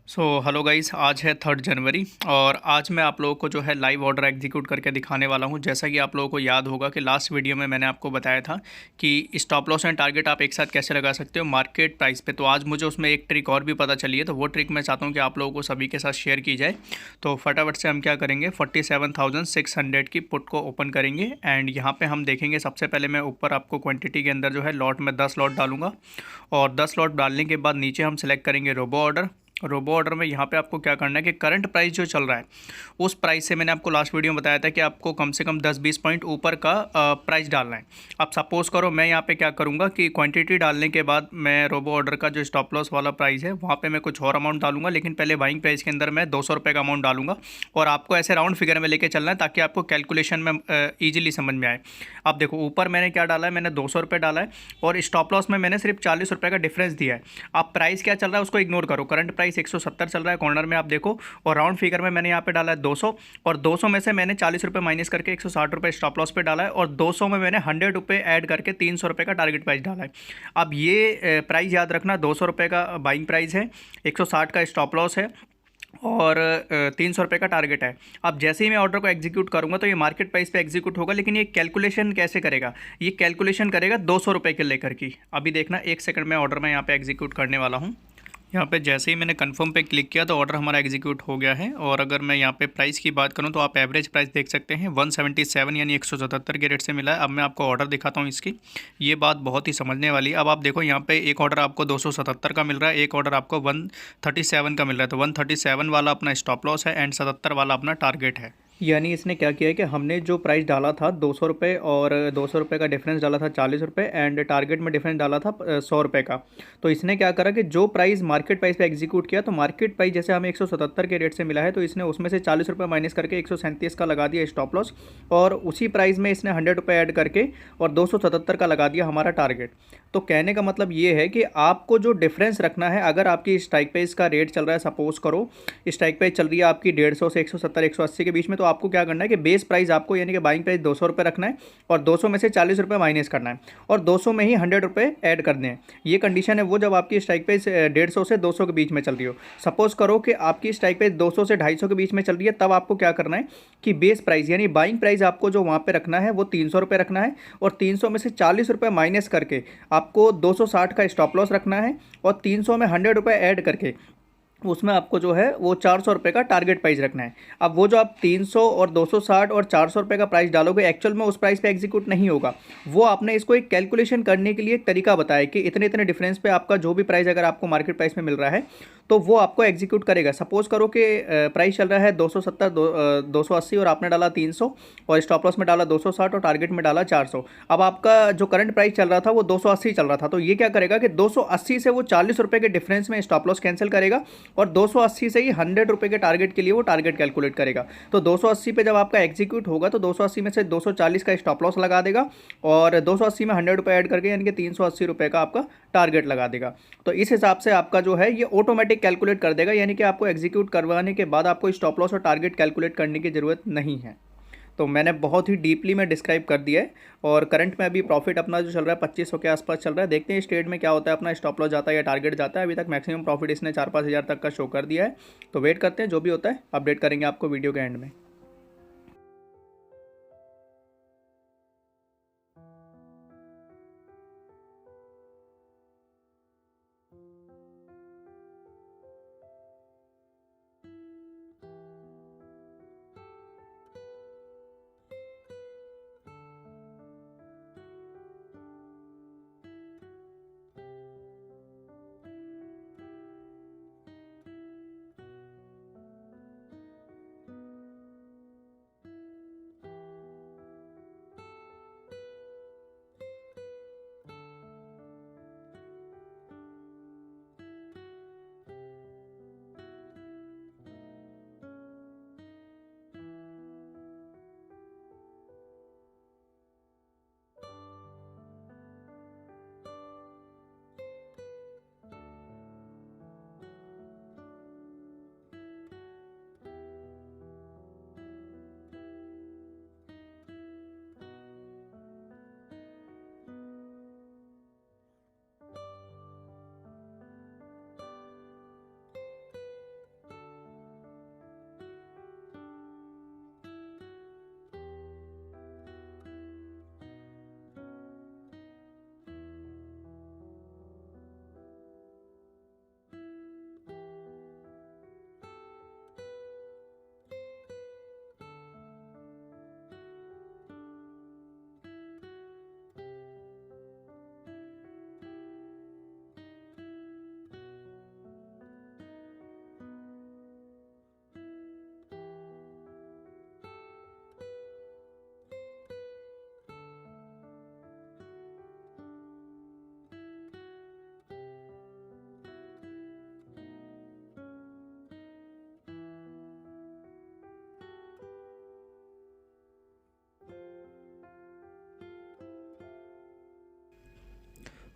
Hello guys, आज है 3 जनवरी और आज मैं आप लोगों को जो है लाइव ऑर्डर एग्जीक्यूट करके दिखाने वाला हूं। जैसा कि आप लोगों को याद होगा कि लास्ट वीडियो में मैंने आपको बताया था कि स्टॉप लॉस एंड टारगेट आप एक साथ कैसे लगा सकते हो मार्केट प्राइस पे। तो आज मुझे उसमें एक ट्रिक और भी पता चली है, तो वो ट्रिक मैं चाहता हूँ कि आप लोगों को सभी के साथ शेयर की जाए। तो फटाफट से हम क्या करेंगे, 47,600 की पुट को ओपन करेंगे एंड यहाँ पर हम देखेंगे। सबसे पहले मैं ऊपर आपको क्वान्टिटी के अंदर जो है लॉट में 10 लॉट डालूंगा और 10 लॉट डालने के बाद नीचे हम सेलेक्ट करेंगे रोबो ऑर्डर। रोबो ऑर्डर में यहाँ पे आपको क्या करना है कि करंट प्राइस जो चल रहा है उस प्राइस से मैंने आपको लास्ट वीडियो में बताया था कि आपको कम से कम 10-20 पॉइंट ऊपर का प्राइस डालना है। अब सपोज़ करो मैं यहाँ पे क्या करूँगा कि क्वांटिटी डालने के बाद मैं रोबो ऑर्डर का जो स्टॉप लॉस वाला प्राइस है वहाँ पे मैं कुछ और अमाउंट डालूंगा, लेकिन पहले बाइंग प्राइस के अंदर मैं 200 रुपये का अमाउंट डालूंगा और आपको ऐसे राउंड फिगर में लेके चलना है ताकि आपको कैलकुलेशन में ईजिली समझ में आए। अब देखो ऊपर मैंने क्या डाला है, मैंने 200 रुपये डाला है और स्टॉप लॉस में मैंने सिर्फ 40 रुपये का डिफरेंस दिया है। अब प्राइस क्या चल रहा है उसको इग्नोर करो, करंट प्राइस 170 चल रहा है कॉर्नर में आप देखो, और राउंड फिगर में मैंने यहाँ पे डाला है 200 और 200 में से मैंने 40 रुपये माइनस करके 160 रुपये स्टॉप लॉस पे डाला है और 200 में मैंने 100 रुपये ऐड करके 300 रुपये का टारगेट प्राइस डाला है। अब ये प्राइस याद रखना, 200 रुपये का बाइंग प्राइस है, 160 का स्टॉप लॉस है और 300 रुपये का टारगेट है। अब जैसे ही मैं ऑर्डर को एग्जीक्यूट करूंगा तो ये मार्केट प्राइस पे एग्जीक्यूट होगा, लेकिन ये कैलकुलेशन कैसे करेगा, ये कैलकुलेशन करेगा 200 रुपये के लेकर की। अभी देखना, एक सेकंड में ऑर्डर मैं यहाँ पे एग्जीक्यूट करने वाला हूँ। यहाँ पे जैसे ही मैंने कंफर्म पे क्लिक किया तो ऑर्डर हमारा एग्जीक्यूट हो गया है। और अगर मैं यहाँ पे प्राइस की बात करूँ तो आप एवरेज प्राइस देख सकते हैं 177 यानी 177 के रेट से मिला है। अब मैं आपको ऑर्डर दिखाता हूँ इसकी, ये बात बहुत ही समझने वाली है। अब आप देखो यहाँ पे एक ऑर्डर आपको 277 का मिल रहा है, एक ऑर्डर आपको 137 का मिल रहा है। तो 137 वाला अपना स्टॉप लॉस है एंड 77 वाला अपना टारगेट है। यानी इसने क्या किया है कि हमने जो प्राइस डाला था 200 रुपये और 200 रुपये का डिफरेंस डाला था 40 रुपये एंड टारगेट में डिफरेंस डाला था 100 रुपये का। तो इसने क्या करा कि जो प्राइस मार्केट प्राइस पे एग्जीक्यूट किया, तो मार्केट प्राइस जैसे हमें 177 के रेट से मिला है तो इसने उसमें से 40 रुपये माइनस करके 137 का लगा दिया स्टॉप लॉस और उसी प्राइस में इसने 100 रुपये ऐड करके और 277 का लगा दिया हमारा टारगेट। तो कहने का मतलब ये है कि आपको जो डिफरेंस रखना है, अगर आपकी स्ट्राइक प्राइस का रेट चल रहा है, सपोज करो स्ट्राइक प्राइस चल रही है आपकी 150 से 170 180 के बीच में, तो आपको क्या करना है कि बेस प्राइस आपको यानी कि बाइंग प्राइस 200 रुपये रखना है और 200 में से 40 रुपये माइनस करना है और 200 में ही 100 रुपये ऐड करने हैं। ये कंडीशन है वो जब आपकी स्ट्राइक प्राइस 150 से 200 के बीच में चल रही हो। सपोज करो कि आपकी स्ट्राइक प्राइस 200 से 250 के बीच में चल रही है, तब आपको क्या करना है कि बेस प्राइस यानी बाइंग प्राइस आपको जो वहाँ पे रखना है वो 300 रुपये रखना है और 300 में से 40 रुपये माइनस करके आपको 260 का स्टॉप लॉस रखना है और 300 में 100 रुपये ऐड करके उसमें आपको जो है वो 400 रुपये का टारगेट प्राइस रखना है। अब वो जो आप 300 और 260 और 400 रुपये का प्राइस डालोगे, एक्चुअल में उस प्राइस पे एग्जीक्यूट नहीं होगा। वो आपने इसको एक कैलकुलेशन करने के लिए एक तरीका बताया कि इतने इतने डिफरेंस पे आपका जो भी प्राइस अगर आपको मार्केट प्राइस में मिल रहा है तो वो आपको एग्जीक्यूट करेगा। सपोज करो कि प्राइस चल रहा है 270 280 और आपने डाला 300 और स्टॉप लॉस में डाला 260 और टारगेट में डाला 400। अब आपका जो करंट प्राइस चल रहा था वो 280 चल रहा था, तो ये क्या करेगा कि 280 से वो 40 रुपये के डिफरेंस में स्टॉप लॉस कैंसिल करेगा और 280 से ही 100 रुपये के टारगेट के लिए वो टारगेट कैलकुलेट करेगा। तो 280 पे जब आपका एग्जीक्यूट होगा तो 280 में से 240 का स्टॉप लॉस लगा देगा और 280 में 100 रुपये ऐड करके यानी कि 380 रुपये का आपका टारगेट लगा देगा। तो इस हिसाब से आपका जो है ये ऑटोमेटिक कैलकुलेट कर देगा, यानी कि आपको एग्जीक्यूट करवाने के बाद आपको स्टॉप लॉस और टारगेट कैलकुलेट करने की ज़रूरत नहीं है। तो मैंने बहुत ही डीपली में डिस्क्राइब कर दिया है। और करंट में अभी प्रॉफिट अपना जो चल रहा है 2500 के आसपास चल रहा है। देखते हैं इस ट्रेड में क्या होता है, अपना स्टॉप लॉस जाता है या टारगेट जाता है। अभी तक मैक्सिमम प्रॉफिट इसने 4-5 हज़ार तक का शो कर दिया है। तो वेट करते हैं, जो भी होता है अपडेट करेंगे आपको वीडियो के एंड में।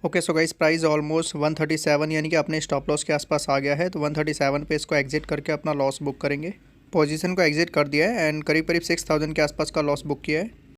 Okay so guys price almost 137 यानी कि अपने स्टॉप लॉस के आसपास आ गया है। तो 137 पे इसको एग्जिट करके अपना लॉस बुक करेंगे। पोजीशन को एग्जिट कर दिया है एंड करीब करीब 6000 के आसपास का लॉस बुक किया है।